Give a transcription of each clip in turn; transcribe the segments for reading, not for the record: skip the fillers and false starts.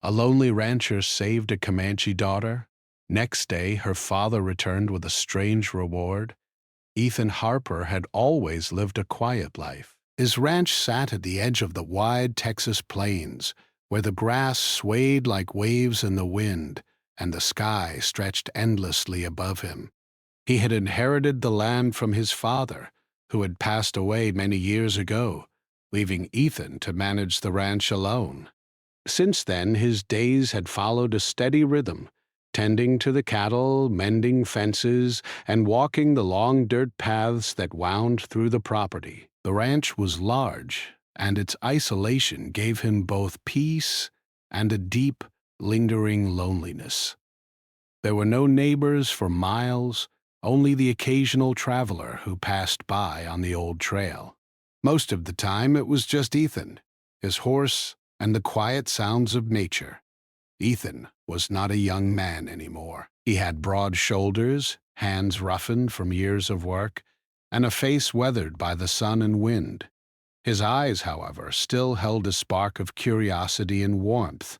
A lonely rancher saved a Comanche daughter. Next day, her father returned with a strange reward. Ethan Harper had always lived a quiet life. His ranch sat at the edge of the wide Texas plains, where the grass swayed like waves in the wind, and the sky stretched endlessly above him. He had inherited the land from his father, who had passed away many years ago, leaving Ethan to manage the ranch alone. Since then, his days had followed a steady rhythm, tending to the cattle, mending fences, and walking the long dirt paths that wound through the property. The ranch was large, and its isolation gave him both peace and a deep, lingering loneliness. There were no neighbors for miles, only the occasional traveler who passed by on the old trail. Most of the time it was just Ethan, his horse, and the quiet sounds of nature. Ethan was not a young man anymore. He had broad shoulders, hands roughened from years of work, and a face weathered by the sun and wind. His eyes, however, still held a spark of curiosity and warmth,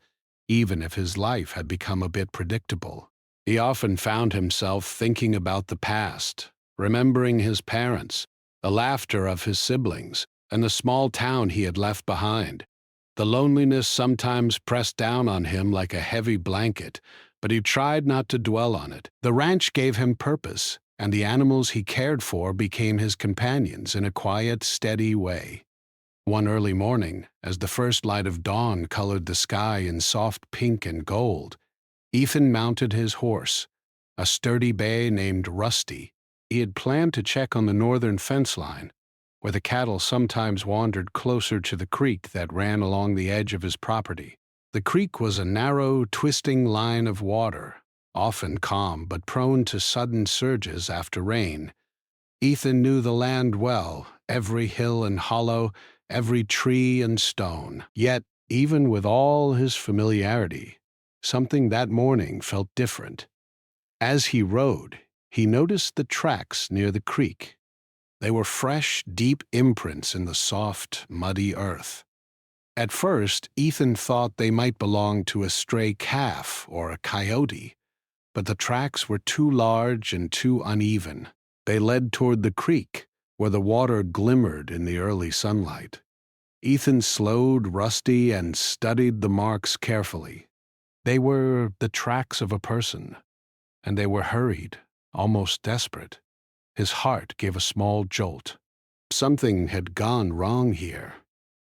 even if his life had become a bit predictable. He often found himself thinking about the past, remembering his parents, the laughter of his siblings, and the small town he had left behind. The loneliness sometimes pressed down on him like a heavy blanket, but he tried not to dwell on it. The ranch gave him purpose, and the animals he cared for became his companions in a quiet, steady way. One early morning, as the first light of dawn colored the sky in soft pink and gold, Ethan mounted his horse, a sturdy bay named Rusty. He had planned to check on the northern fence line, where the cattle sometimes wandered closer to the creek that ran along the edge of his property. The creek was a narrow, twisting line of water, often calm but prone to sudden surges after rain. Ethan knew the land well, every hill and hollow, every tree and stone. Yet, even with all his familiarity, something that morning felt different. As he rode, he noticed the tracks near the creek. They were fresh, deep imprints in the soft, muddy earth. At first, Ethan thought they might belong to a stray calf or a coyote, but the tracks were too large and too uneven. They led toward the creek, where the water glimmered in the early sunlight. Ethan slowed Rusty and studied the marks carefully. They were the tracks of a person, and they were hurried, almost desperate. His heart gave a small jolt. Something had gone wrong here.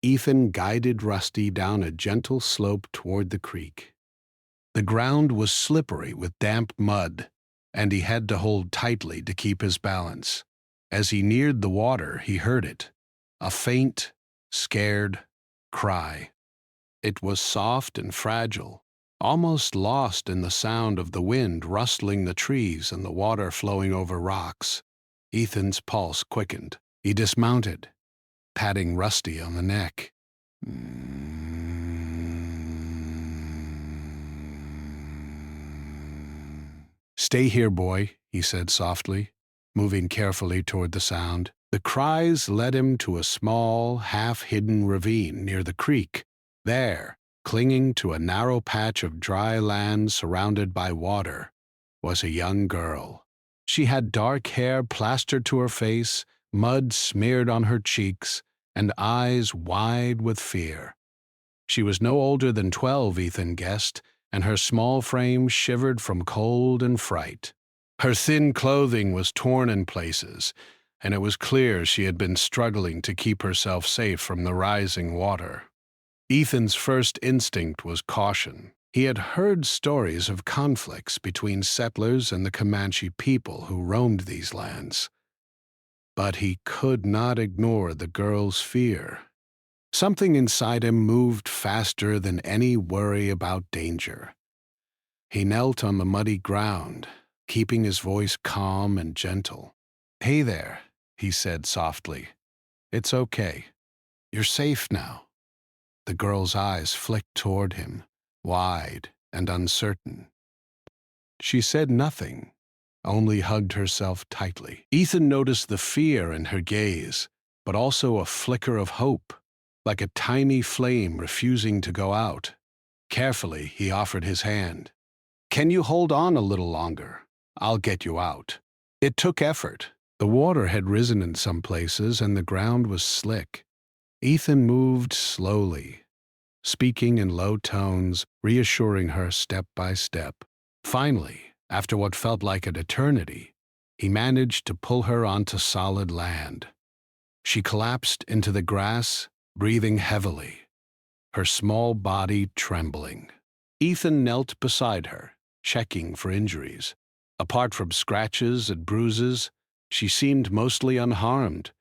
Ethan guided Rusty down a gentle slope toward the creek. The ground was slippery with damp mud, and he had to hold tightly to keep his balance. As he neared the water, he heard it, a faint, scared cry. It was soft and fragile, almost lost in the sound of the wind rustling the trees and the water flowing over rocks. Ethan's pulse quickened. He dismounted, patting Rusty on the neck. "Stay here, boy," he said softly, moving carefully toward the sound. The cries led him to a small, half-hidden ravine near the creek. There, clinging to a narrow patch of dry land surrounded by water, was a young girl. She had dark hair plastered to her face, mud smeared on her cheeks, and eyes wide with fear. She was no older than 12, Ethan guessed, and her small frame shivered from cold and fright. Her thin clothing was torn in places, and it was clear she had been struggling to keep herself safe from the rising water. Ethan's first instinct was caution. He had heard stories of conflicts between settlers and the Comanche people who roamed these lands. But he could not ignore the girl's fear. Something inside him moved faster than any worry about danger. He knelt on the muddy ground, keeping his voice calm and gentle. "Hey there," he said softly. "It's okay. You're safe now." The girl's eyes flicked toward him, wide and uncertain. She said nothing, only hugged herself tightly. Ethan noticed the fear in her gaze, but also a flicker of hope, like a tiny flame refusing to go out. Carefully, he offered his hand. "Can you hold on a little longer? I'll get you out." It took effort. The water had risen in some places and the ground was slick. Ethan moved slowly, speaking in low tones, reassuring her step by step. Finally, after what felt like an eternity, he managed to pull her onto solid land. She collapsed into the grass, breathing heavily, her small body trembling. Ethan knelt beside her, checking for injuries. Apart from scratches and bruises, she seemed mostly unharmed,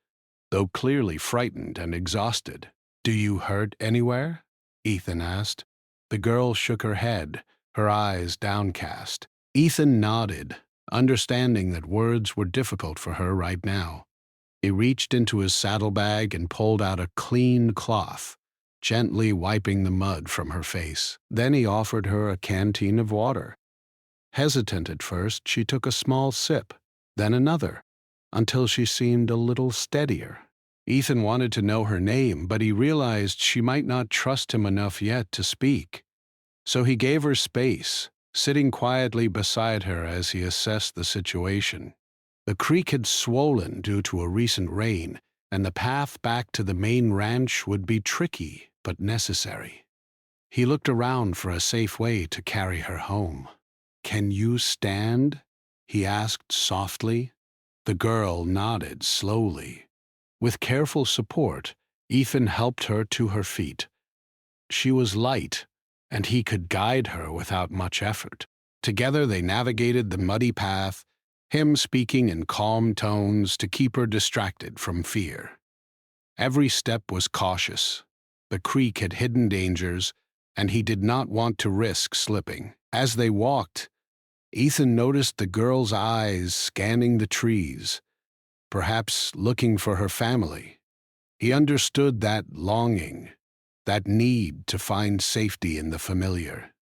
though clearly frightened and exhausted. "Do you hurt anywhere?" Ethan asked. The girl shook her head, her eyes downcast. Ethan nodded, understanding that words were difficult for her right now. He reached into his saddlebag and pulled out a clean cloth, gently wiping the mud from her face. Then he offered her a canteen of water. Hesitant at first, she took a small sip, then another, until she seemed a little steadier. Ethan wanted to know her name, but he realized she might not trust him enough yet to speak. So he gave her space, sitting quietly beside her as he assessed the situation. The creek had swollen due to a recent rain, and the path back to the main ranch would be tricky but necessary. He looked around for a safe way to carry her home. "Can you stand?" he asked softly. The girl nodded slowly. With careful support, Ethan helped her to her feet. She was light, and he could guide her without much effort. Together they navigated the muddy path, him speaking in calm tones to keep her distracted from fear. Every step was cautious. The creek had hidden dangers, and he did not want to risk slipping. As they walked, Ethan noticed the girl's eyes scanning the trees, perhaps looking for her family. He understood that longing, that need to find safety in the familiar.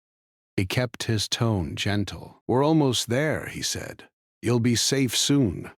He kept his tone gentle. "We're almost there," he said. "You'll be safe soon."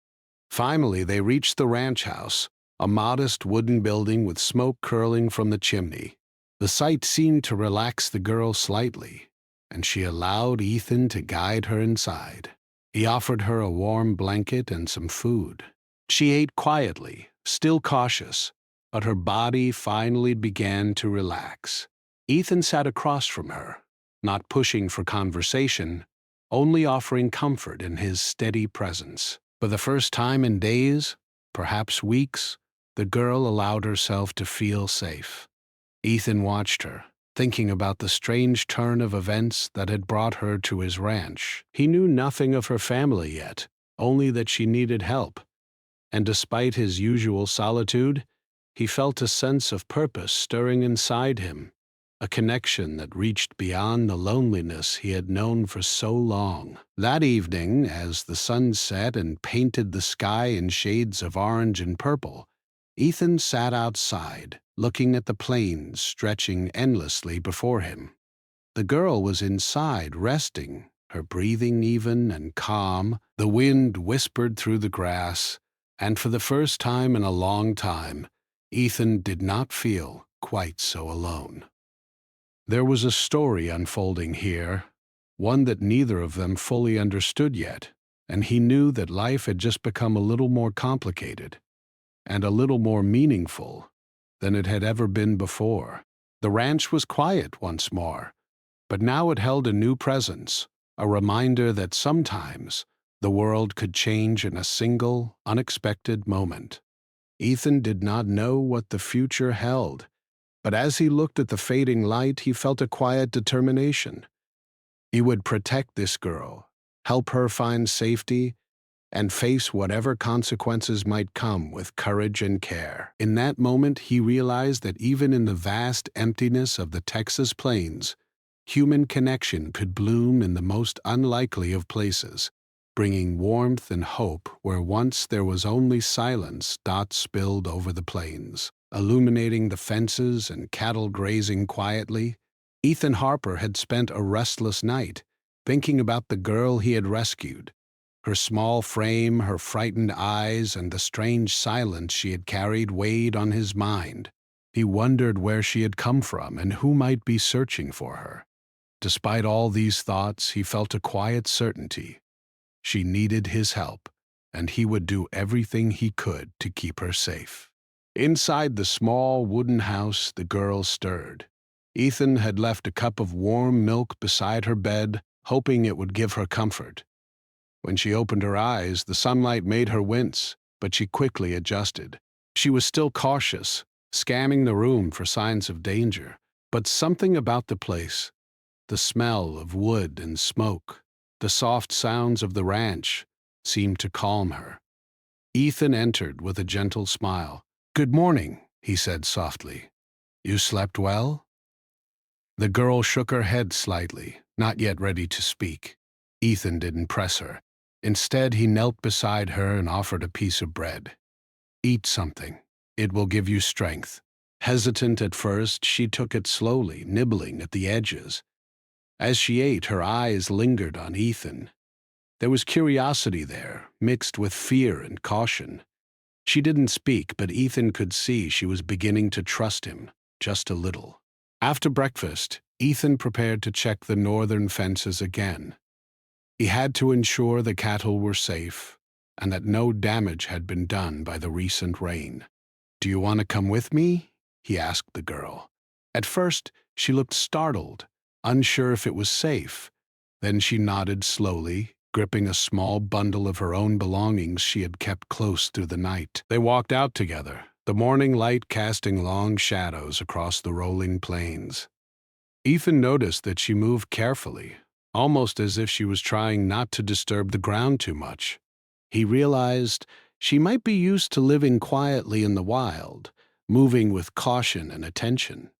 Finally, they reached the ranch house, a modest wooden building with smoke curling from the chimney. The sight seemed to relax the girl slightly, and she allowed Ethan to guide her inside. He offered her a warm blanket and some food. She ate quietly, still cautious, but her body finally began to relax. Ethan sat across from her, not pushing for conversation, only offering comfort in his steady presence. For the first time in days, perhaps weeks, the girl allowed herself to feel safe. Ethan watched her, thinking about the strange turn of events that had brought her to his ranch. He knew nothing of her family yet, only that she needed help. And despite his usual solitude, he felt a sense of purpose stirring inside him, a connection that reached beyond the loneliness he had known for so long. That evening, as the sun set and painted the sky in shades of orange and purple, Ethan sat outside, looking at the plains stretching endlessly before him. The girl was inside, resting, her breathing even and calm. The wind whispered through the grass, and for the first time in a long time, Ethan did not feel quite so alone. There was a story unfolding here, one that neither of them fully understood yet, and he knew that life had just become a little more complicated and a little more meaningful than it had ever been before. The ranch was quiet once more, but now it held a new presence, a reminder that sometimes the world could change in a single, unexpected moment. Ethan did not know what the future held, but as he looked at the fading light, he felt a quiet determination. He would protect this girl, help her find safety, and face whatever consequences might come with courage and care. In that moment, he realized that even in the vast emptiness of the Texas plains, human connection could bloom in the most unlikely of places, bringing warmth and hope where once there was only silence. Dots spilled over the plains, illuminating the fences and cattle grazing quietly. Ethan Harper had spent a restless night, thinking about the girl he had rescued. Her small frame, her frightened eyes, and the strange silence she had carried weighed on his mind. He wondered where she had come from and who might be searching for her. Despite all these thoughts, he felt a quiet certainty. She needed his help, and he would do everything he could to keep her safe. Inside the small wooden house, the girl stirred. Ethan had left a cup of warm milk beside her bed, hoping it would give her comfort. When she opened her eyes, the sunlight made her wince, but she quickly adjusted. She was still cautious, scanning the room for signs of danger, but something about the place, the smell of wood and smoke, the soft sounds of the ranch, seemed to calm her. Ethan entered with a gentle smile. "Good morning," he said softly. "You slept well?" The girl shook her head slightly, not yet ready to speak. Ethan didn't press her. Instead, he knelt beside her and offered a piece of bread. "Eat something. It will give you strength." Hesitant at first, she took it slowly, nibbling at the edges. As she ate, her eyes lingered on Ethan. There was curiosity there, mixed with fear and caution. She didn't speak, but Ethan could see she was beginning to trust him, just a little. After breakfast, Ethan prepared to check the northern fences again. He had to ensure the cattle were safe and that no damage had been done by the recent rain. "Do you want to come with me?" he asked the girl. At first, she looked startled, unsure if it was safe. Then she nodded slowly, gripping a small bundle of her own belongings she had kept close through the night. They walked out together, the morning light casting long shadows across the rolling plains. Ethan noticed that she moved carefully, almost as if she was trying not to disturb the ground too much. He realized she might be used to living quietly in the wild, moving with caution and attention.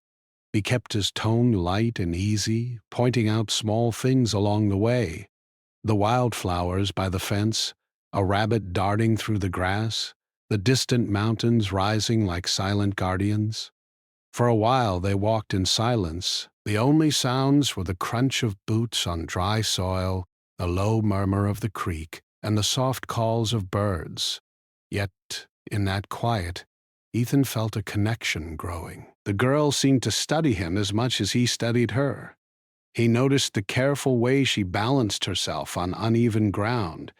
He kept his tone light and easy, pointing out small things along the way. The wildflowers by the fence, a rabbit darting through the grass, the distant mountains rising like silent guardians. For a while they walked in silence. The only sounds were the crunch of boots on dry soil, the low murmur of the creek, and the soft calls of birds. Yet, in that quiet, Ethan felt a connection growing. The girl seemed to study him as much as he studied her. He noticed the careful way she balanced herself on uneven ground,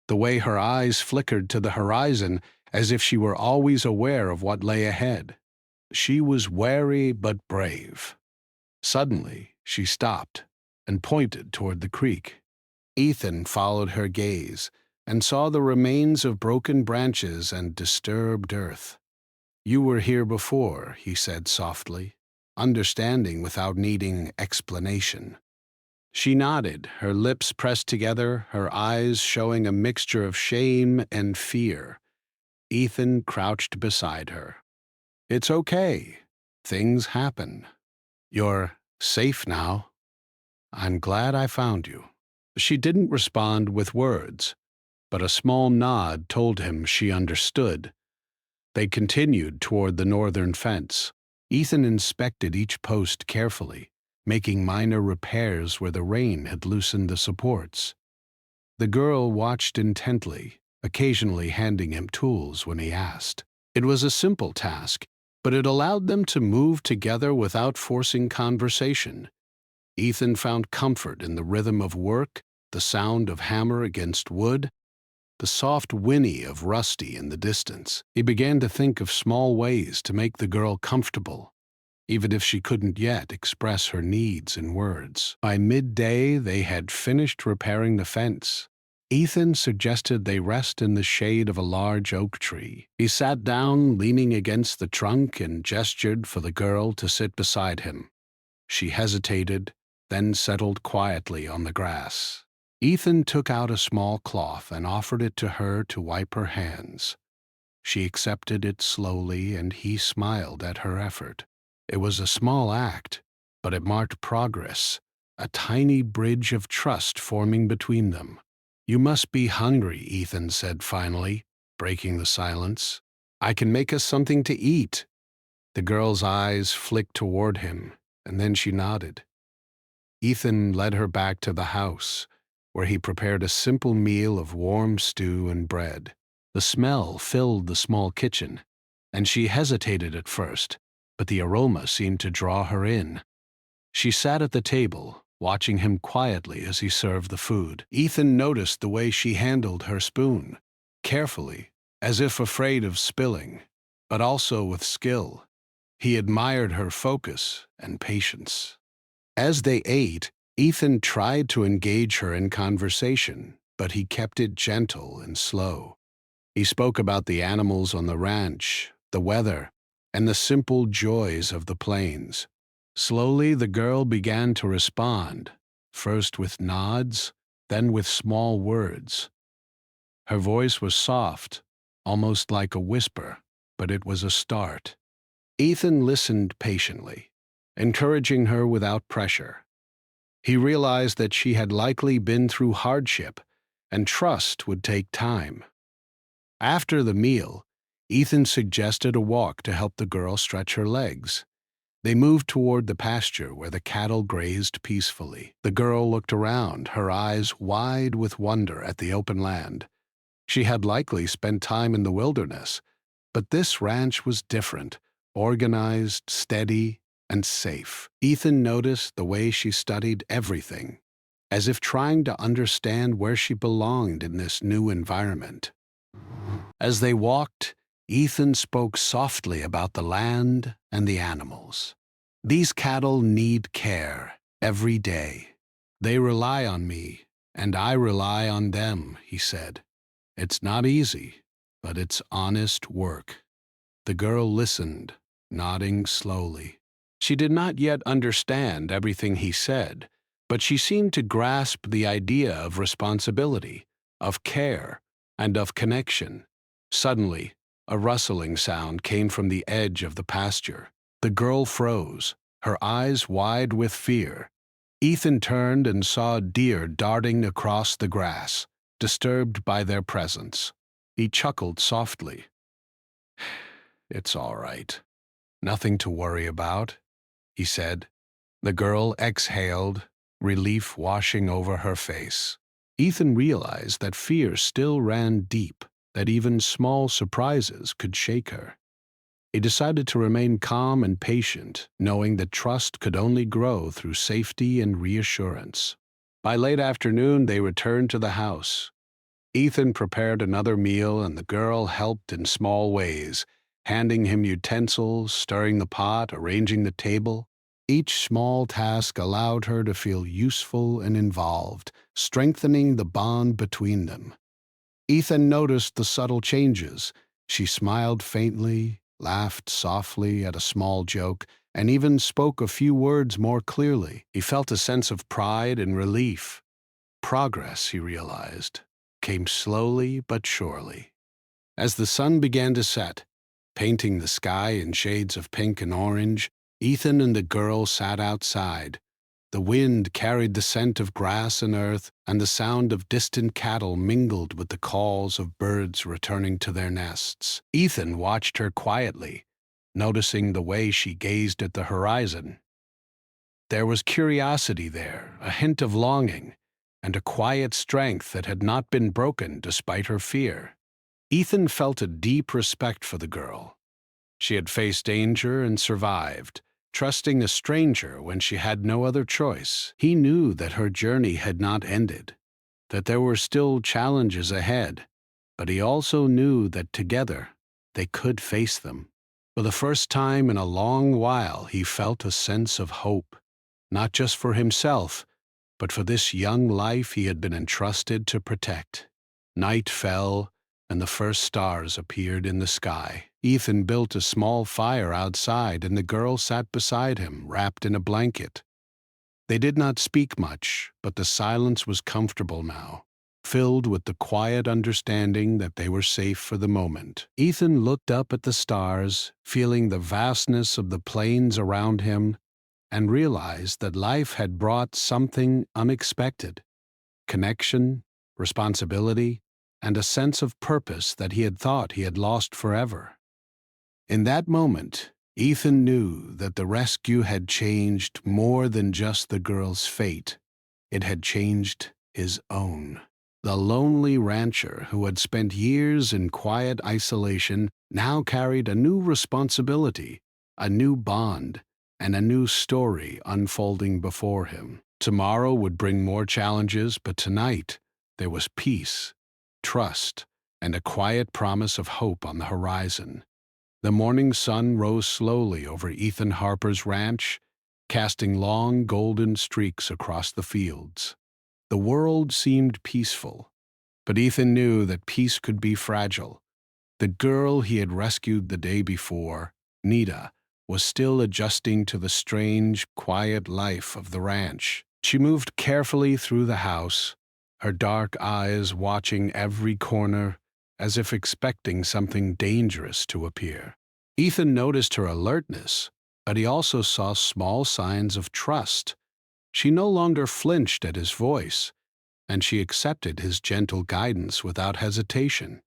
the way her eyes flickered to the horizon as if she were always aware of what lay ahead. She was wary but brave. Suddenly, she stopped and pointed toward the creek. Ethan followed her gaze and saw the remains of broken branches and disturbed earth. "You were here before," he said softly, understanding without needing explanation. She nodded, her lips pressed together, her eyes showing a mixture of shame and fear. Ethan crouched beside her. "It's okay. Things happen. You're safe now. I'm glad I found you." She didn't respond with words, but a small nod told him she understood. They continued toward the northern fence. Ethan inspected each post carefully, making minor repairs where the rain had loosened the supports. The girl watched intently, occasionally handing him tools when he asked. It was a simple task, but it allowed them to move together without forcing conversation. Ethan found comfort in the rhythm of work, the sound of hammer against wood, the soft whinny of Rusty in the distance. He began to think of small ways to make the girl comfortable, even if she couldn't yet express her needs in words. By midday, they had finished repairing the fence. Ethan suggested they rest in the shade of a large oak tree. He sat down, leaning against the trunk, and gestured for the girl to sit beside him. She hesitated, then settled quietly on the grass. Ethan took out a small cloth and offered it to her to wipe her hands. She accepted it slowly, and he smiled at her effort. It was a small act, but it marked progress, a tiny bridge of trust forming between them. "You must be hungry," Ethan said finally, breaking the silence. "I can make us something to eat." The girl's eyes flicked toward him, and then she nodded. Ethan led her back to the house, where he prepared a simple meal of warm stew and bread. The smell filled the small kitchen, and she hesitated at first, but the aroma seemed to draw her in. She sat at the table, watching him quietly as he served the food. Ethan noticed the way she handled her spoon, carefully, as if afraid of spilling, but also with skill. He admired her focus and patience. As they ate, Ethan tried to engage her in conversation, but he kept it gentle and slow. He spoke about the animals on the ranch, the weather, and the simple joys of the plains. Slowly, the girl began to respond, first with nods, then with small words. Her voice was soft, almost like a whisper, but it was a start. Ethan listened patiently, encouraging her without pressure. He realized that she had likely been through hardship, and trust would take time. After the meal, Ethan suggested a walk to help the girl stretch her legs. They moved toward the pasture where the cattle grazed peacefully. The girl looked around, her eyes wide with wonder at the open land. She had likely spent time in the wilderness, but this ranch was different, organized, steady, and safe. Ethan noticed the way she studied everything, as if trying to understand where she belonged in this new environment. As they walked, Ethan spoke softly about the land and the animals. These cattle need care every day. They rely on me, and I rely on them, he said. It's not easy, but it's honest work. The girl listened, nodding slowly. She did not yet understand everything he said, but she seemed to grasp the idea of responsibility, of care, and of connection. Suddenly, a rustling sound came from the edge of the pasture. The girl froze, her eyes wide with fear. Ethan turned and saw a deer darting across the grass, disturbed by their presence. He chuckled softly. "It's all right. Nothing to worry about," he said. The girl exhaled, relief washing over her face. Ethan realized that fear still ran deep, that even small surprises could shake her. He decided to remain calm and patient, knowing that trust could only grow through safety and reassurance. By late afternoon, they returned to the house. Ethan prepared another meal, and the girl helped in small ways, handing him utensils, stirring the pot, arranging the table. Each small task allowed her to feel useful and involved, strengthening the bond between them. Ethan noticed the subtle changes. She smiled faintly, laughed softly at a small joke, and even spoke a few words more clearly. He felt a sense of pride and relief. Progress, he realized, came slowly but surely. As the sun began to set, painting the sky in shades of pink and orange, Ethan and the girl sat outside. The wind carried the scent of grass and earth, and the sound of distant cattle mingled with the calls of birds returning to their nests. Ethan watched her quietly, noticing the way she gazed at the horizon. There was curiosity there, a hint of longing, and a quiet strength that had not been broken despite her fear. Ethan felt a deep respect for the girl. She had faced danger and survived, trusting a stranger when she had no other choice. He knew that her journey had not ended, that there were still challenges ahead, but he also knew that together they could face them. For the first time in a long while, he felt a sense of hope, not just for himself, but for this young life he had been entrusted to protect. Night fell, and the first stars appeared in the sky. Ethan built a small fire outside, and the girl sat beside him, wrapped in a blanket. They did not speak much, but the silence was comfortable now, filled with the quiet understanding that they were safe for the moment. Ethan looked up at the stars, feeling the vastness of the plains around him, and realized that life had brought something unexpected: connection, responsibility, and a sense of purpose that he had thought he had lost forever. In that moment, Ethan knew that the rescue had changed more than just the girl's fate. It had changed his own. The lonely rancher who had spent years in quiet isolation now carried a new responsibility, a new bond, and a new story unfolding before him. Tomorrow would bring more challenges, but tonight there was peace, trust, and a quiet promise of hope on the horizon. The morning sun rose slowly over Ethan Harper's ranch, casting long golden streaks across the fields. The world seemed peaceful, but Ethan knew that peace could be fragile. The girl he had rescued the day before, Nita, was still adjusting to the strange, quiet life of the ranch. She moved carefully through the house, her dark eyes watching every corner as if expecting something dangerous to appear. Ethan noticed her alertness, but he also saw small signs of trust. She no longer flinched at his voice, and she accepted his gentle guidance without hesitation.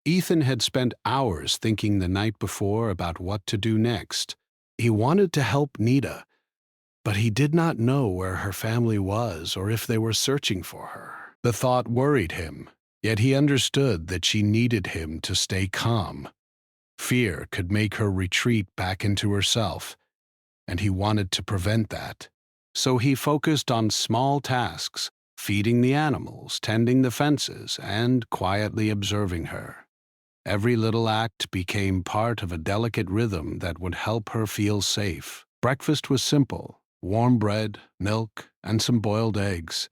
Ethan had spent hours thinking the night before about what to do next. He wanted to help Nita, but he did not know where her family was or if they were searching for her. The thought worried him, yet he understood that she needed him to stay calm. Fear could make her retreat back into herself, and he wanted to prevent that. So he focused on small tasks, feeding the animals, tending the fences, and quietly observing her. Every little act became part of a delicate rhythm that would help her feel safe. Breakfast was simple: warm bread, milk, and some boiled eggs.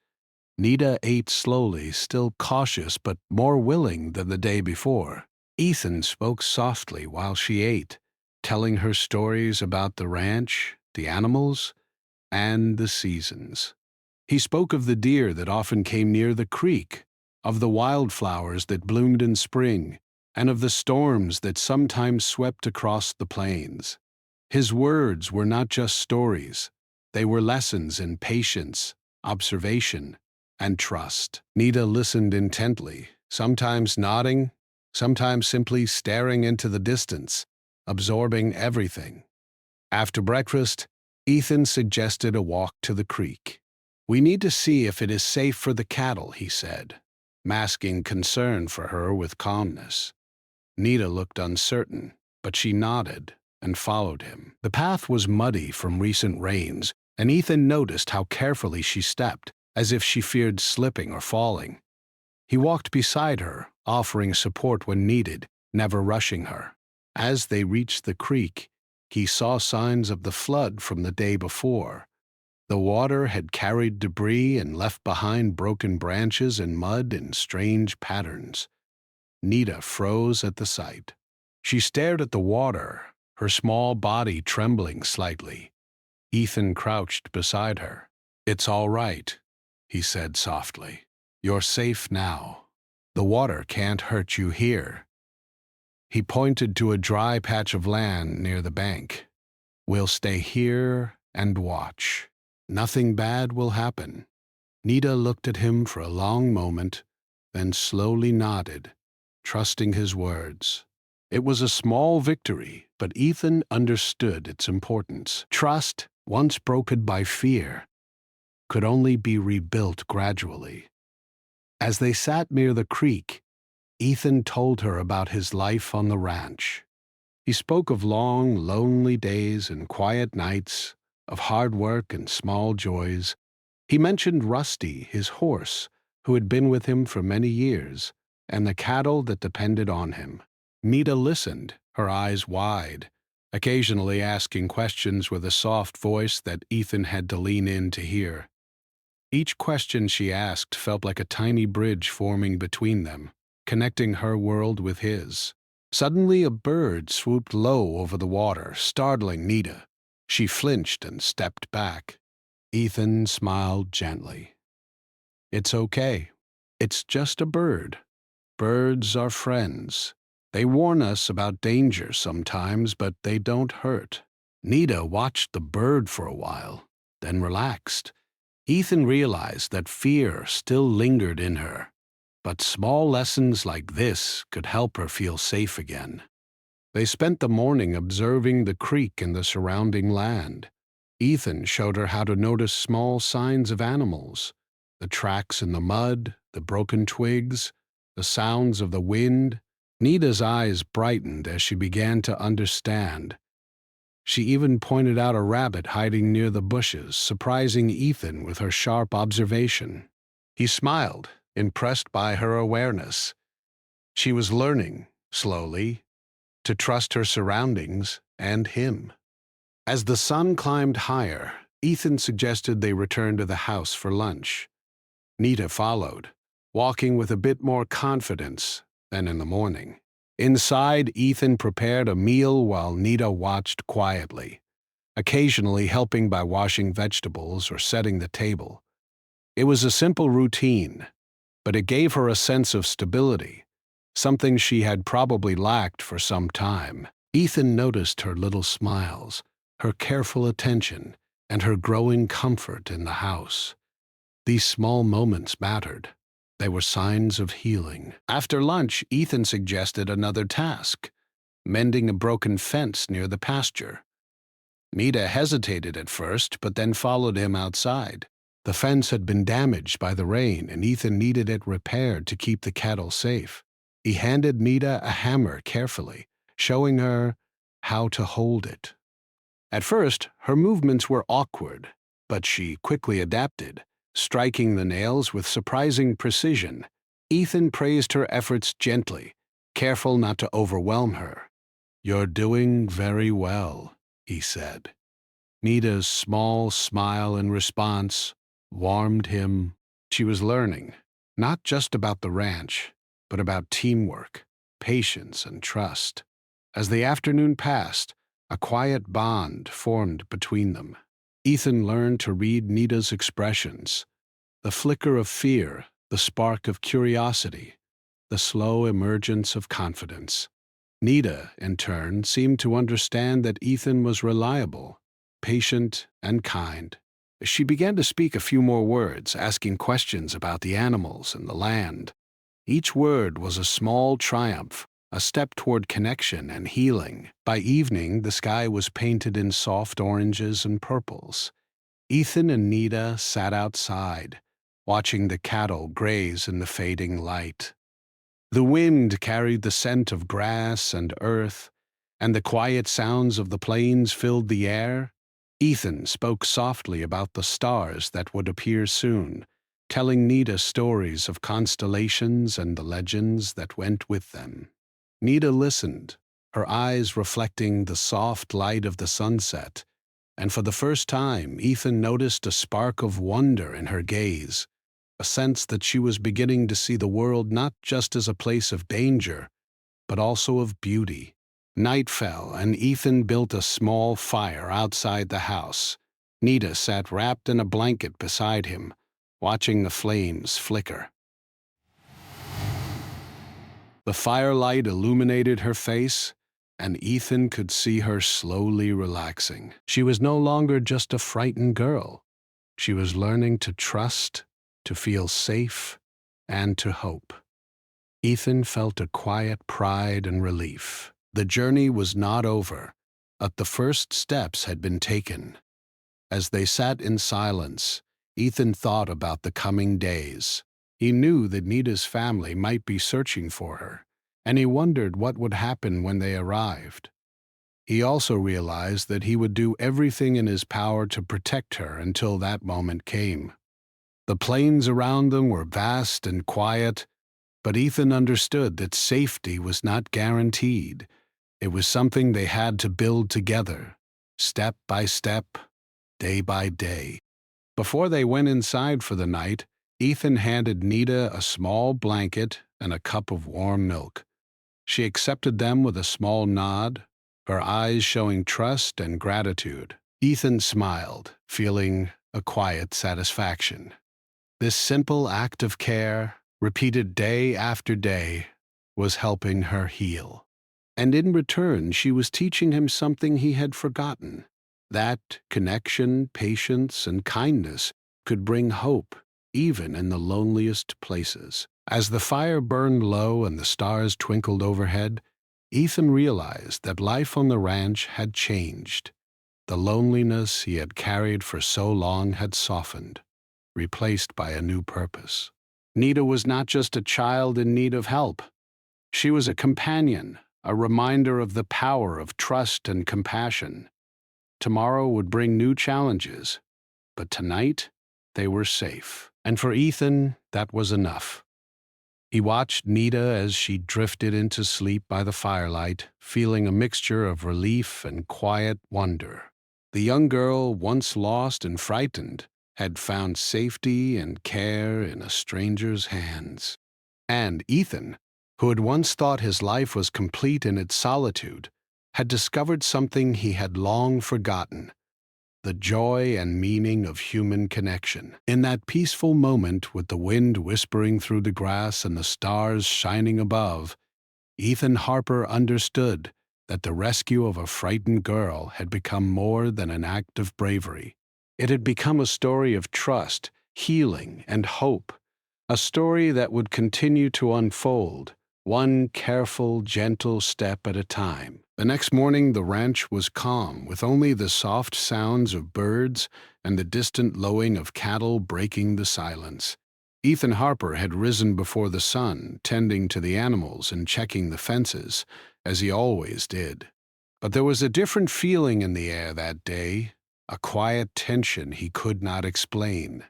Nita ate slowly, still cautious but more willing than the day before. Ethan spoke softly while she ate, telling her stories about the ranch, the animals, and the seasons. He spoke of the deer that often came near the creek, of the wildflowers that bloomed in spring, and of the storms that sometimes swept across the plains. His words were not just stories, they were lessons in patience, observation, and trust. Nita listened intently, sometimes nodding, sometimes simply staring into the distance, absorbing everything. After breakfast, Ethan suggested a walk to the creek. "We need to see if it is safe for the cattle," he said, masking concern for her with calmness. Nita looked uncertain, but she nodded and followed him. The path was muddy from recent rains, and Ethan noticed how carefully she stepped, as if she feared slipping or falling. He walked beside her, offering support when needed, never rushing her. As they reached the creek, he saw signs of the flood from the day before. The water had carried debris and left behind broken branches and mud in strange patterns. Nita froze at the sight. She stared at the water, her small body trembling slightly. Ethan crouched beside her. "It's all right," he said softly. "You're safe now. The water can't hurt you here." He pointed to a dry patch of land near the bank. "We'll stay here and watch. Nothing bad will happen." Nita looked at him for a long moment, then slowly nodded, trusting his words. It was a small victory, but Ethan understood its importance. Trust, once broken by fear, could only be rebuilt gradually. As they sat near the creek, Ethan told her about his life on the ranch. He spoke of long, lonely days and quiet nights, of hard work and small joys. He mentioned Rusty, his horse, who had been with him for many years, and the cattle that depended on him. Nita listened, her eyes wide, occasionally asking questions with a soft voice that Ethan had to lean in to hear. Each question she asked felt like a tiny bridge forming between them, connecting her world with his. Suddenly a bird swooped low over the water, startling Nita. She flinched and stepped back. Ethan smiled gently. "It's okay. It's just a bird. Birds are friends. They warn us about danger sometimes, but they don't hurt." Nita watched the bird for a while, then relaxed. Ethan realized that fear still lingered in her, but small lessons like this could help her feel safe again. They spent the morning observing the creek and the surrounding land. Ethan showed her how to notice small signs of animals, the tracks in the mud, the broken twigs, the sounds of the wind. Nita's eyes brightened as she began to understand. She even pointed out a rabbit hiding near the bushes, surprising Ethan with her sharp observation. He smiled, impressed by her awareness. She was learning, slowly, to trust her surroundings and him. As the sun climbed higher, Ethan suggested they return to the house for lunch. Nita followed, walking with a bit more confidence than in the morning. Inside, Ethan prepared a meal while Nita watched quietly, occasionally helping by washing vegetables or setting the table. It was a simple routine, but it gave her a sense of stability, something she had probably lacked for some time. Ethan noticed her little smiles, her careful attention, and her growing comfort in the house. These small moments mattered. They were signs of healing. After lunch, Ethan suggested another task, mending a broken fence near the pasture. Nita hesitated at first, but then followed him outside. The fence had been damaged by the rain, and Ethan needed it repaired to keep the cattle safe. He handed Nita a hammer carefully, showing her how to hold it. At first, her movements were awkward, but she quickly adapted, striking the nails with surprising precision. Ethan praised her efforts gently, careful not to overwhelm her. "You're doing very well," he said. Nita's small smile in response warmed him. She was learning, not just about the ranch, but about teamwork, patience, and trust. As the afternoon passed, a quiet bond formed between them. Ethan learned to read Nita's expressions, the flicker of fear, the spark of curiosity, the slow emergence of confidence. Nita, in turn, seemed to understand that Ethan was reliable, patient, and kind. She began to speak a few more words, asking questions about the animals and the land. Each word was a small triumph, a step toward connection and healing. By evening, the sky was painted in soft oranges and purples. Ethan and Nita sat outside, watching the cattle graze in the fading light. The wind carried the scent of grass and earth, and the quiet sounds of the plains filled the air. Ethan spoke softly about the stars that would appear soon, telling Nita stories of constellations and the legends that went with them. Nita listened, her eyes reflecting the soft light of the sunset, and for the first time Ethan noticed a spark of wonder in her gaze, a sense that she was beginning to see the world not just as a place of danger, but also of beauty. Night fell, and Ethan built a small fire outside the house. Nita sat wrapped in a blanket beside him, watching the flames flicker. The firelight illuminated her face, and Ethan could see her slowly relaxing. She was no longer just a frightened girl. She was learning to trust, to feel safe, and to hope. Ethan felt a quiet pride and relief. The journey was not over, but the first steps had been taken. As they sat in silence, Ethan thought about the coming days. He knew that Nita's family might be searching for her, and he wondered what would happen when they arrived. He also realized that he would do everything in his power to protect her until that moment came. The plains around them were vast and quiet, but Ethan understood that safety was not guaranteed. It was something they had to build together, step by step, day by day. Before they went inside for the night, Ethan handed Nita a small blanket and a cup of warm milk. She accepted them with a small nod, her eyes showing trust and gratitude. Ethan smiled, feeling a quiet satisfaction. This simple act of care, repeated day after day, was helping her heal. And in return, she was teaching him something he had forgotten, that connection, patience, and kindness could bring hope, even in the loneliest places. As the fire burned low and the stars twinkled overhead, Ethan realized that life on the ranch had changed. The loneliness he had carried for so long had softened, replaced by a new purpose. Nita was not just a child in need of help. She was a companion, a reminder of the power of trust and compassion. Tomorrow would bring new challenges, but tonight they were safe. And for Ethan, that was enough. He watched Nita as she drifted into sleep by the firelight, feeling a mixture of relief and quiet wonder. The young girl, once lost and frightened, had found safety and care in a stranger's hands. And Ethan, who had once thought his life was complete in its solitude, had discovered something he had long forgotten: the joy and meaning of human connection. In that peaceful moment, with the wind whispering through the grass and the stars shining above, Ethan Harper understood that the rescue of a frightened girl had become more than an act of bravery. It had become a story of trust, healing, and hope, a story that would continue to unfold, one careful, gentle step at a time. The next morning, the ranch was calm, with only the soft sounds of birds and the distant lowing of cattle breaking the silence. Ethan Harper had risen before the sun, tending to the animals and checking the fences, as he always did. But there was a different feeling in the air that day, a quiet tension he could not explain.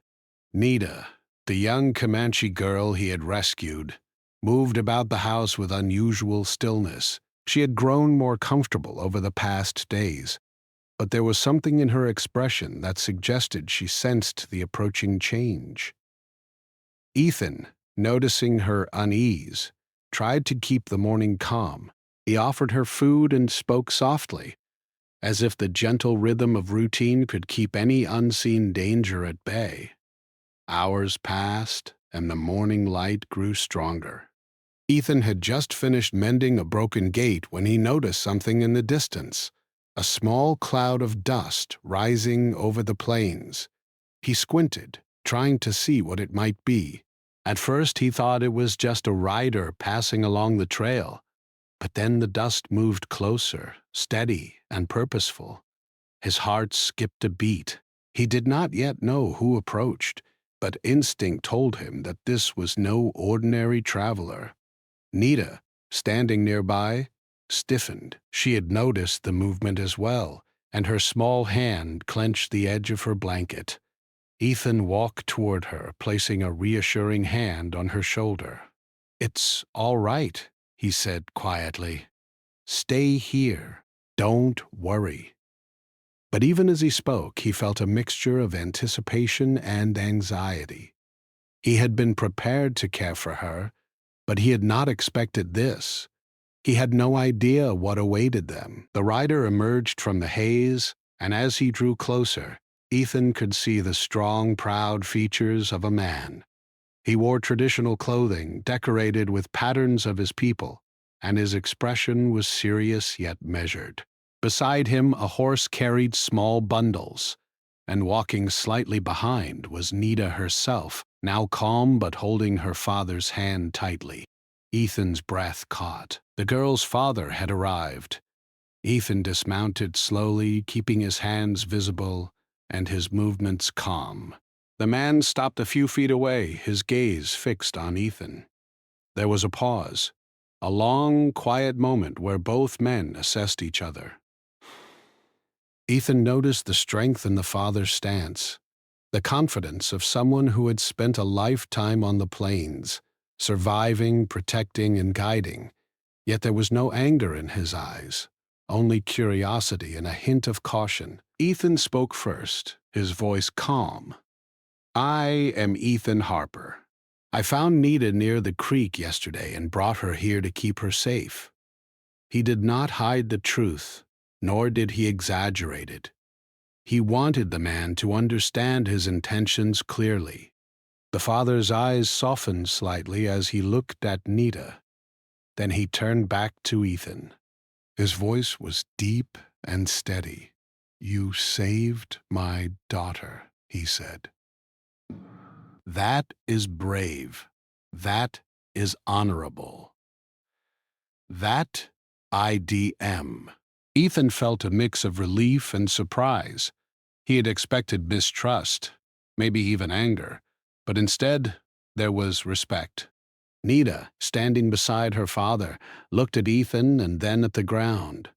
Nita, the young Comanche girl he had rescued, moved about the house with unusual stillness. She had grown more comfortable over the past days, but there was something in her expression that suggested she sensed the approaching change. Ethan, noticing her unease, tried to keep the morning calm. He offered her food and spoke softly, as if the gentle rhythm of routine could keep any unseen danger at bay. Hours passed, and the morning light grew stronger. Ethan had just finished mending a broken gate when he noticed something in the distance, a small cloud of dust rising over the plains. He squinted, trying to see what it might be. At first he thought it was just a rider passing along the trail, but then the dust moved closer, steady and purposeful. His heart skipped a beat. He did not yet know who approached, but instinct told him that this was no ordinary traveler. Nita, standing nearby, stiffened. She had noticed the movement as well, and her small hand clenched the edge of her blanket. Ethan walked toward her, placing a reassuring hand on her shoulder. "It's all right," he said quietly. "Stay here. Don't worry." But even as he spoke, he felt a mixture of anticipation and anxiety. He had been prepared to care for her, but he had not expected this. He had no idea what awaited them. The rider emerged from the haze, and as he drew closer, Ethan could see the strong, proud features of a man. He wore traditional clothing, decorated with patterns of his people, and his expression was serious yet measured. Beside him, a horse carried small bundles, and walking slightly behind was Nita herself, now calm but holding her father's hand tightly. Ethan's breath caught. The girl's father had arrived. Ethan dismounted slowly, keeping his hands visible and his movements calm. The man stopped a few feet away, his gaze fixed on Ethan. There was a pause, a long, quiet moment where both men assessed each other. Ethan noticed the strength in the father's stance, the confidence of someone who had spent a lifetime on the plains, surviving, protecting, and guiding. Yet there was no anger in his eyes, only curiosity and a hint of caution. Ethan spoke first, his voice calm. "I am Ethan Harper. I found Nita near the creek yesterday and brought her here to keep her safe." He did not hide the truth, nor did he exaggerate it. He wanted the man to understand his intentions clearly. The father's eyes softened slightly as he looked at Nita. Then he turned back to Ethan. His voice was deep and steady. "You saved my daughter," he said. "That is brave. That is honorable. That IDM." Ethan felt a mix of relief and surprise. He had expected mistrust, maybe even anger, but instead there was respect. Nita, standing beside her father, looked at Ethan and then at the ground.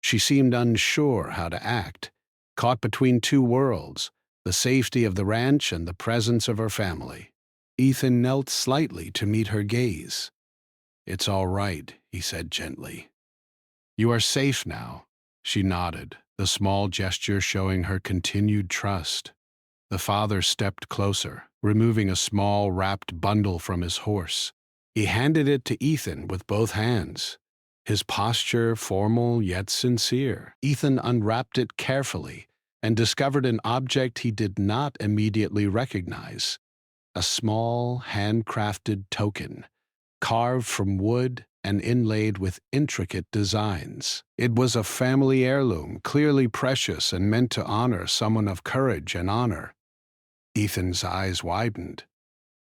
She seemed unsure how to act, caught between two worlds, the safety of the ranch and the presence of her family. Ethan knelt slightly to meet her gaze. "It's all right," he said gently. "You are safe now." She nodded, the small gesture showing her continued trust. The father stepped closer, removing a small wrapped bundle from his horse. He handed it to Ethan with both hands, his posture formal yet sincere. Ethan unwrapped it carefully and discovered an object he did not immediately recognize, a small, handcrafted token, carved from wood and inlaid with intricate designs. It was a family heirloom, clearly precious and meant to honor someone of courage and honor. Ethan's eyes widened.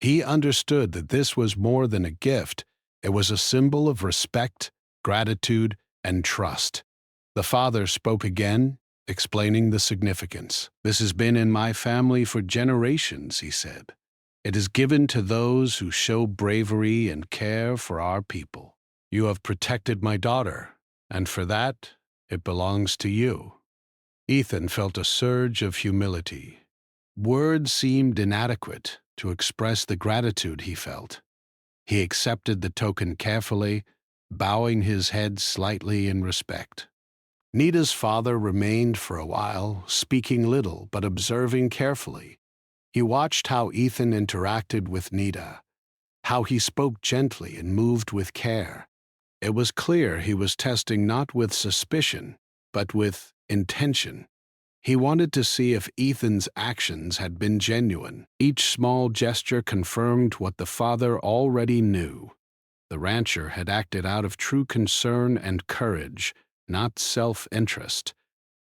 He understood that this was more than a gift. It was a symbol of respect, gratitude, and trust. The father spoke again, explaining the significance. "This has been in my family for generations," he said. "It is given to those who show bravery and care for our people. You have protected my daughter, and for that, it belongs to you." Ethan felt a surge of humility. Words seemed inadequate to express the gratitude he felt. He accepted the token carefully, bowing his head slightly in respect. Nita's father remained for a while, speaking little but observing carefully. He watched how Ethan interacted with Nita, how he spoke gently and moved with care. It was clear he was testing not with suspicion, but with intention. He wanted to see if Ethan's actions had been genuine. Each small gesture confirmed what the father already knew. The rancher had acted out of true concern and courage, not self-interest.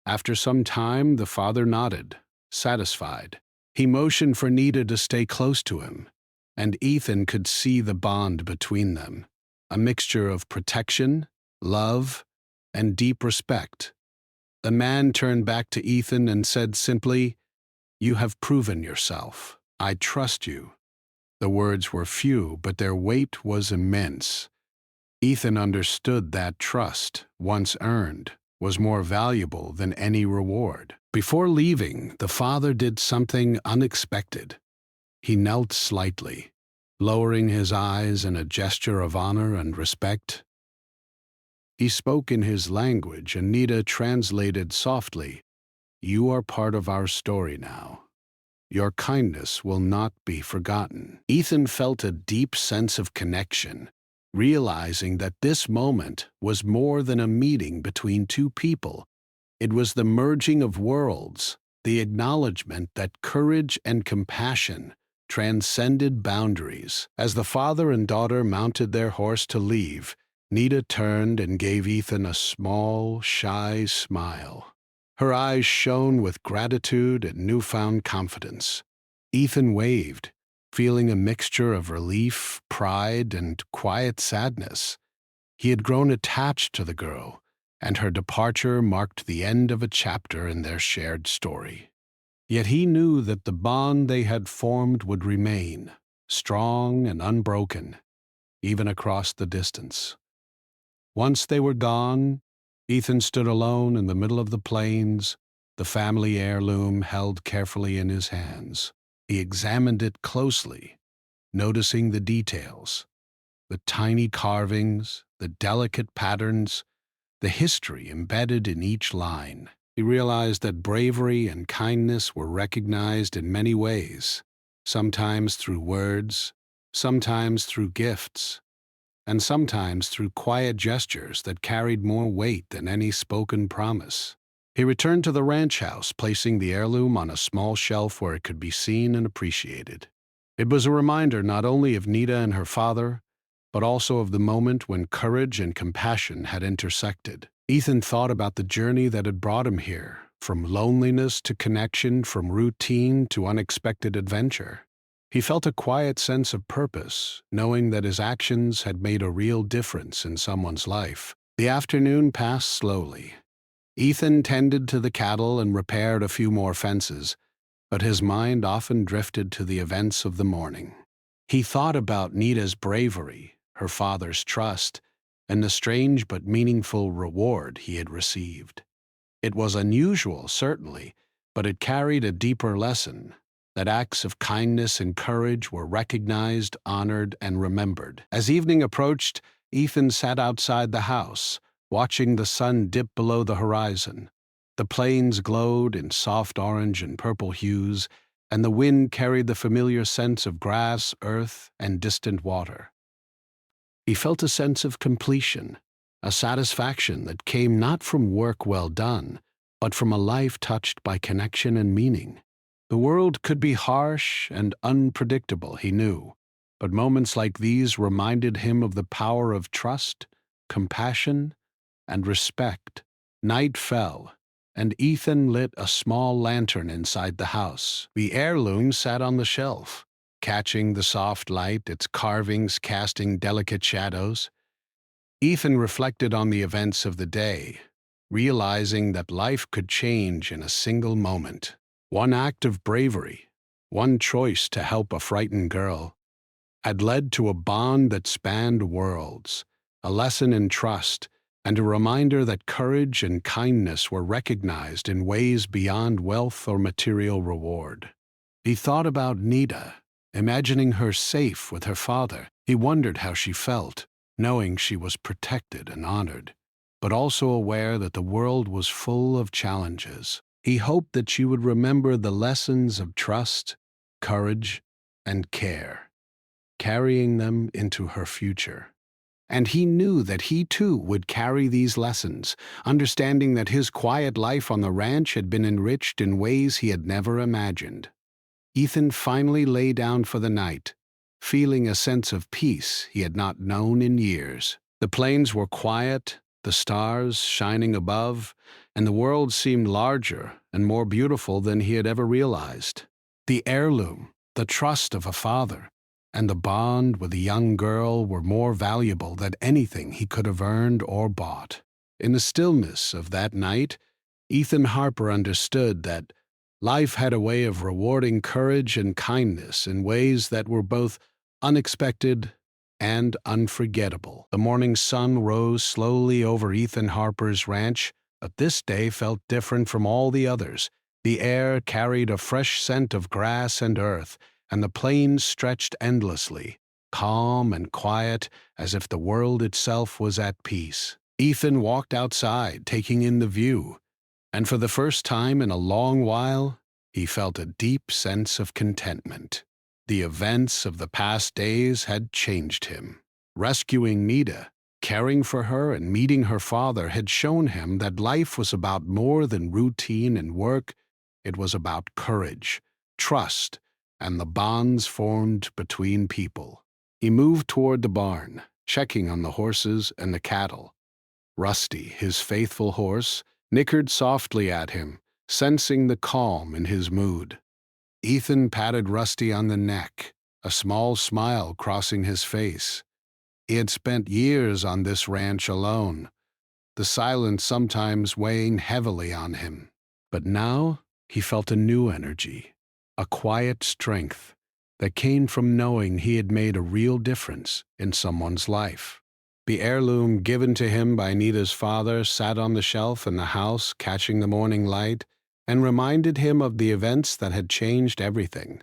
After some time, the father nodded, satisfied. He motioned for Nita to stay close to him, and Ethan could see the bond between them, a mixture of protection, love, and deep respect. The man turned back to Ethan and said simply, "You have proven yourself. I trust you." The words were few, but their weight was immense. Ethan understood that trust, once earned, was more valuable than any reward. Before leaving, the father did something unexpected. He knelt slightly, lowering his eyes in a gesture of honor and respect. He spoke in his language, and Nita translated softly, "You are part of our story now. Your kindness will not be forgotten." Ethan felt a deep sense of connection, realizing that this moment was more than a meeting between two people. It was the merging of worlds, the acknowledgement that courage and compassion transcended boundaries. As the father and daughter mounted their horse to leave, Nita turned and gave Ethan a small, shy smile. Her eyes shone with gratitude and newfound confidence. Ethan waved, feeling a mixture of relief, pride, and quiet sadness. He had grown attached to the girl, and her departure marked the end of a chapter in their shared story. Yet he knew that the bond they had formed would remain, strong and unbroken, even across the distance. Once they were gone, Ethan stood alone in the middle of the plains, the family heirloom held carefully in his hands. He examined it closely, noticing the details, the tiny carvings, the delicate patterns, the history embedded in each line. He realized that bravery and kindness were recognized in many ways, sometimes through words, sometimes through gifts, and sometimes through quiet gestures that carried more weight than any spoken promise. He returned to the ranch house, placing the heirloom on a small shelf where it could be seen and appreciated. It was a reminder not only of Nita and her father, but also of the moment when courage and compassion had intersected. Ethan thought about the journey that had brought him here, from loneliness to connection, from routine to unexpected adventure. He felt a quiet sense of purpose, knowing that his actions had made a real difference in someone's life. The afternoon passed slowly. Ethan tended to the cattle and repaired a few more fences, but his mind often drifted to the events of the morning. He thought about Nita's bravery, her father's trust, and the strange but meaningful reward he had received. It was unusual, certainly, but it carried a deeper lesson, that acts of kindness and courage were recognized, honored, and remembered. As evening approached, Ethan sat outside the house, watching the sun dip below the horizon. The plains glowed in soft orange and purple hues, and the wind carried the familiar scents of grass, earth, and distant water. He felt a sense of completion, a satisfaction that came not from work well done, but from a life touched by connection and meaning. The world could be harsh and unpredictable, he knew, but moments like these reminded him of the power of trust, compassion, and respect. Night fell, and Ethan lit a small lantern inside the house. The heirloom sat on the shelf, catching the soft light, its carvings casting delicate shadows. Ethan reflected on the events of the day, realizing that life could change in a single moment. One act of bravery, one choice to help a frightened girl, had led to a bond that spanned worlds, a lesson in trust, and a reminder that courage and kindness were recognized in ways beyond wealth or material reward. He thought about Nita, imagining her safe with her father. He wondered how she felt, knowing she was protected and honored, but also aware that the world was full of challenges. He hoped that she would remember the lessons of trust, courage, and care, carrying them into her future. And he knew that he too would carry these lessons, understanding that his quiet life on the ranch had been enriched in ways he had never imagined. Ethan finally lay down for the night, feeling a sense of peace he had not known in years. The plains were quiet, the stars shining above, and the world seemed larger and more beautiful than he had ever realized. The heirloom, the trust of a father, and the bond with a young girl were more valuable than anything he could have earned or bought. In the stillness of that night, Ethan Harper understood that life had a way of rewarding courage and kindness in ways that were both unexpected and unforgettable. The morning sun rose slowly over Ethan Harper's ranch, but this day felt different from all the others. The air carried a fresh scent of grass and earth, and the plains stretched endlessly, calm and quiet, as if the world itself was at peace. Ethan walked outside, taking in the view, and for the first time in a long while, he felt a deep sense of contentment. The events of the past days had changed him. Rescuing Nita, caring for her, and meeting her father had shown him that life was about more than routine and work. It was about courage, trust, and the bonds formed between people. He moved toward the barn, checking on the horses and the cattle. Rusty, his faithful horse, nickered softly at him, sensing the calm in his mood. Ethan patted Rusty on the neck, a small smile crossing his face. He had spent years on this ranch alone, the silence sometimes weighing heavily on him. But now he felt a new energy, a quiet strength that came from knowing he had made a real difference in someone's life. The heirloom given to him by Nita's father sat on the shelf in the house, catching the morning light, and reminded him of the events that had changed everything.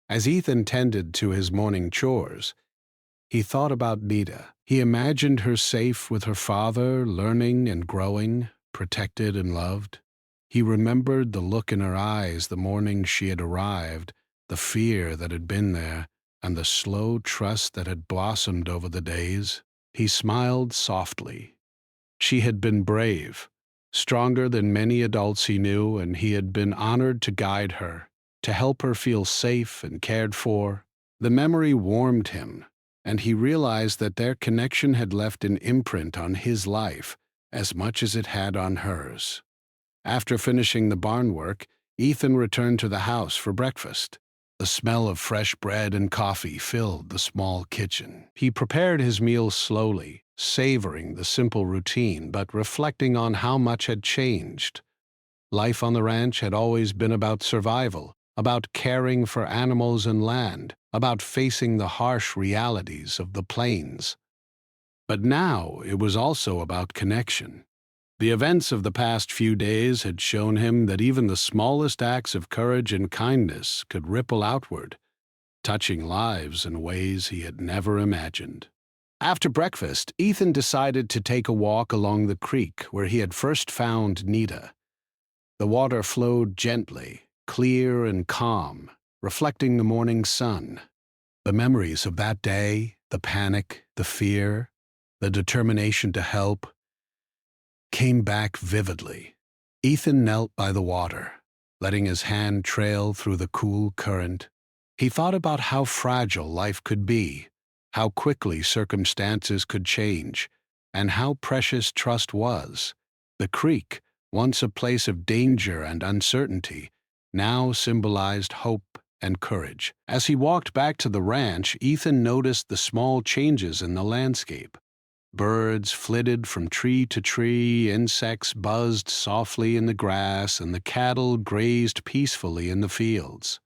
As Ethan tended to his morning chores, he thought about Nita. He imagined her safe with her father, learning and growing, protected and loved. He remembered the look in her eyes the morning she had arrived, the fear that had been there, and the slow trust that had blossomed over the days. He smiled softly. She had been brave, stronger than many adults he knew, and he had been honored to guide her, to help her feel safe and cared for. The memory warmed him, and he realized that their connection had left an imprint on his life as much as it had on hers. After finishing the barn work, Ethan returned to the house for breakfast. The smell of fresh bread and coffee filled the small kitchen. He prepared his meal slowly, savoring the simple routine, but reflecting on how much had changed. Life on the ranch had always been about survival, about caring for animals and land, about facing the harsh realities of the plains. But now it was also about connection. The events of the past few days had shown him that even the smallest acts of courage and kindness could ripple outward, touching lives in ways he had never imagined. After breakfast, Ethan decided to take a walk along the creek where he had first found Nita. The water flowed gently, clear and calm, reflecting the morning sun. The memories of that day, the panic, the fear, the determination to help, came back vividly. Ethan knelt by the water, letting his hand trail through the cool current. He thought about how fragile life could be, how quickly circumstances could change, and how precious trust was. The creek, once a place of danger and uncertainty, now symbolized hope and courage. As he walked back to the ranch, Ethan noticed the small changes in the landscape. Birds flitted from tree to tree, insects buzzed softly in the grass, and the cattle grazed peacefully in the fields.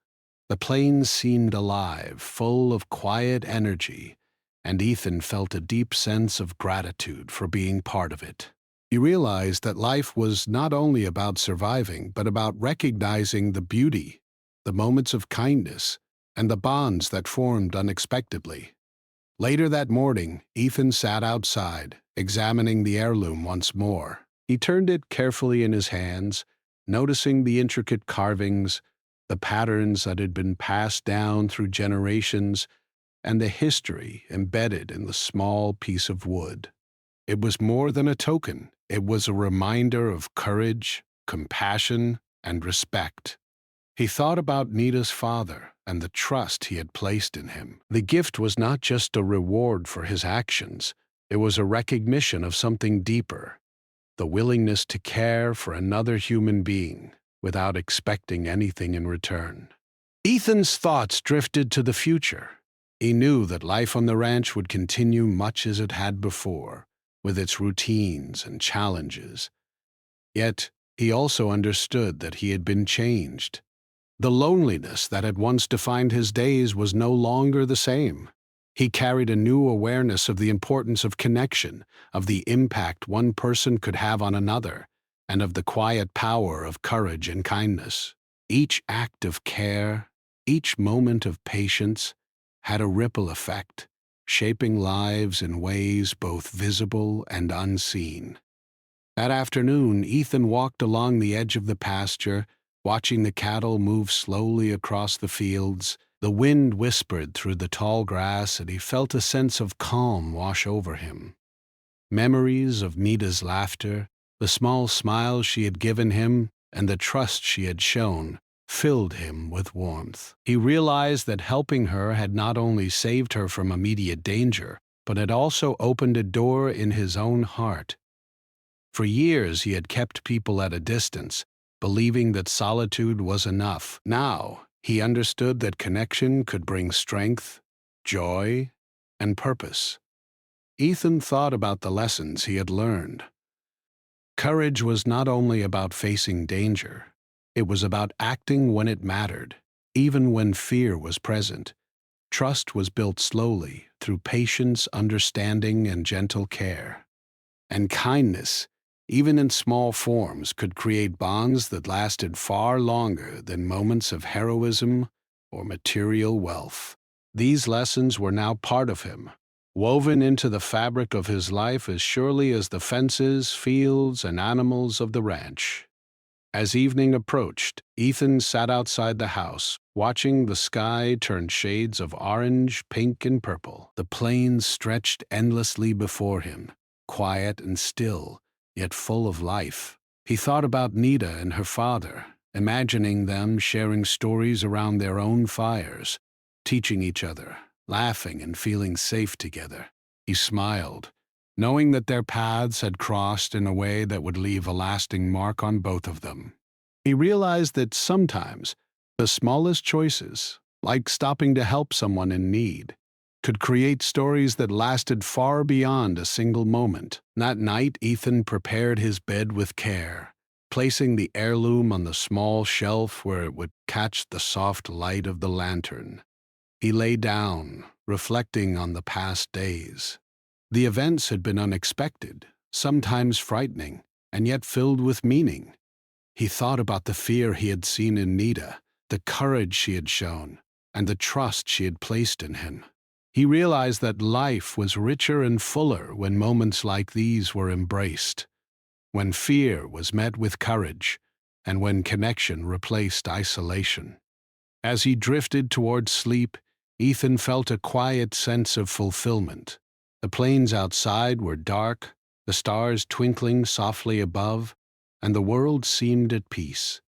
The plains seemed alive, full of quiet energy, and Ethan felt a deep sense of gratitude for being part of it. He realized that life was not only about surviving, but about recognizing the beauty, the moments of kindness, and the bonds that formed unexpectedly. Later that morning, Ethan sat outside, examining the heirloom once more. He turned it carefully in his hands, noticing the intricate carvings, the patterns that had been passed down through generations, and the history embedded in the small piece of wood. It was more than a token. It was a reminder of courage, compassion, and respect. He thought about Nita's father and the trust he had placed in him. The gift was not just a reward for his actions, it was a recognition of something deeper, the willingness to care for another human being without expecting anything in return. Ethan's thoughts drifted to the future. He knew that life on the ranch would continue much as it had before, with its routines and challenges. Yet, he also understood that he had been changed. The loneliness that had once defined his days was no longer the same. He carried a new awareness of the importance of connection, of the impact one person could have on another, and of the quiet power of courage and kindness. Each act of care, each moment of patience, had a ripple effect, shaping lives in ways both visible and unseen. That afternoon, Ethan walked along the edge of the pasture, watching the cattle move slowly across the fields. The wind whispered through the tall grass, and he felt a sense of calm wash over him. Memories of Nita's laughter, the small smiles she had given him, and the trust she had shown filled him with warmth. He realized that helping her had not only saved her from immediate danger, but had also opened a door in his own heart. For years he had kept people at a distance, believing that solitude was enough. Now, he understood that connection could bring strength, joy, and purpose. Ethan thought about the lessons he had learned. Courage was not only about facing danger, it was about acting when it mattered, even when fear was present. Trust was built slowly through patience, understanding, and gentle care. And kindness, even in small forms, could create bonds that lasted far longer than moments of heroism or material wealth. These lessons were now part of him, woven into the fabric of his life as surely as the fences, fields, and animals of the ranch. As evening approached, Ethan sat outside the house, watching the sky turn shades of orange, pink, and purple. The plains stretched endlessly before him, quiet and still, yet full of life. He thought about Nita and her father, imagining them sharing stories around their own fires, teaching each other, laughing and feeling safe together. He smiled, knowing that their paths had crossed in a way that would leave a lasting mark on both of them. He realized that sometimes the smallest choices, like stopping to help someone in need, could create stories that lasted far beyond a single moment. That night, Ethan prepared his bed with care, placing the heirloom on the small shelf where it would catch the soft light of the lantern. He lay down, reflecting on the past days. The events had been unexpected, sometimes frightening, and yet filled with meaning. He thought about the fear he had seen in Nita, the courage she had shown, and the trust she had placed in him. He realized that life was richer and fuller when moments like these were embraced, when fear was met with courage, and when connection replaced isolation. As he drifted toward sleep, Ethan felt a quiet sense of fulfillment. The plains outside were dark, the stars twinkling softly above, and the world seemed at peace.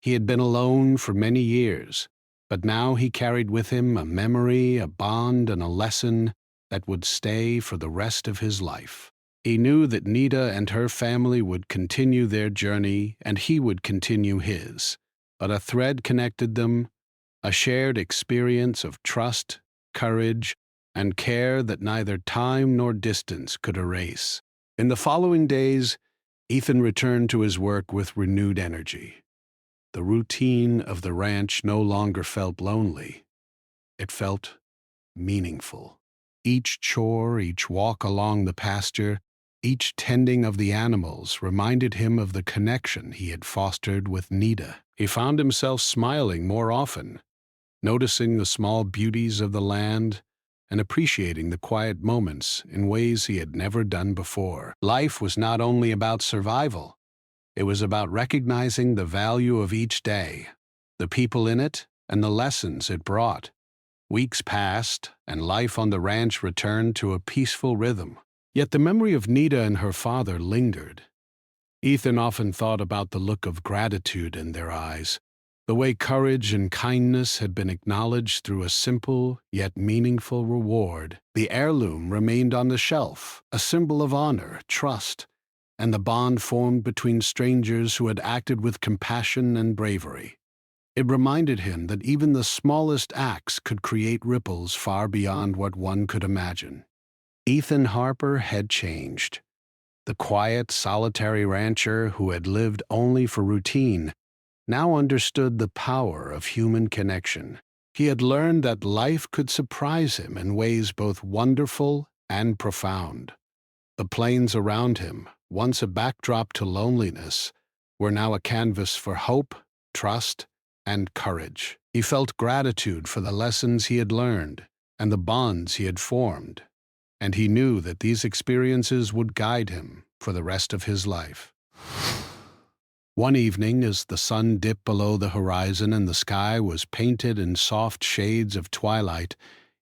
He had been alone for many years, but now he carried with him a memory, a bond, and a lesson that would stay for the rest of his life. He knew that Nita and her family would continue their journey, and he would continue his. But a thread connected them, a shared experience of trust, courage, and care that neither time nor distance could erase. In the following days, Ethan returned to his work with renewed energy. The routine of the ranch no longer felt lonely. It felt meaningful. Each chore, each walk along the pasture, each tending of the animals reminded him of the connection he had fostered with Nita. He found himself smiling more often, noticing the small beauties of the land and appreciating the quiet moments in ways he had never done before. Life was not only about survival, it was about recognizing the value of each day, the people in it, and the lessons it brought. Weeks passed, and life on the ranch returned to a peaceful rhythm. Yet the memory of Nita and her father lingered. Ethan often thought about the look of gratitude in their eyes, the way courage and kindness had been acknowledged through a simple yet meaningful reward. The heirloom remained on the shelf, a symbol of honor, trust, and the bond formed between strangers who had acted with compassion and bravery. It reminded him that even the smallest acts could create ripples far beyond what one could imagine. Ethan Harper had changed. The quiet, solitary rancher who had lived only for routine now understood the power of human connection. He had learned that life could surprise him in ways both wonderful and profound. The plains around him, once a backdrop to loneliness, were now a canvas for hope, trust, and courage. He felt gratitude for the lessons he had learned and the bonds he had formed, and he knew that these experiences would guide him for the rest of his life. One evening, as the sun dipped below the horizon and the sky was painted in soft shades of twilight,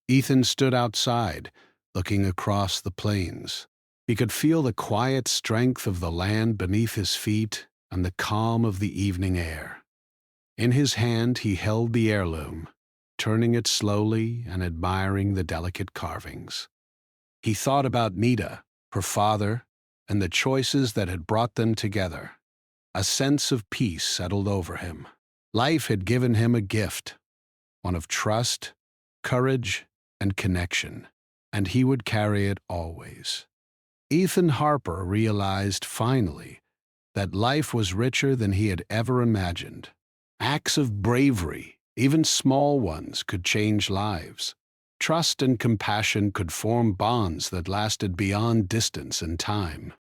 Ethan stood outside, looking across the plains. He could feel the quiet strength of the land beneath his feet and the calm of the evening air. In his hand he held the heirloom, turning it slowly and admiring the delicate carvings. He thought about Nita, her father, and the choices that had brought them together. A sense of peace settled over him. Life had given him a gift, one of trust, courage, and connection, and he would carry it always. Ethan Harper realized finally that life was richer than he had ever imagined. Acts of bravery, even small ones, could change lives. Trust and compassion could form bonds that lasted beyond distance and time.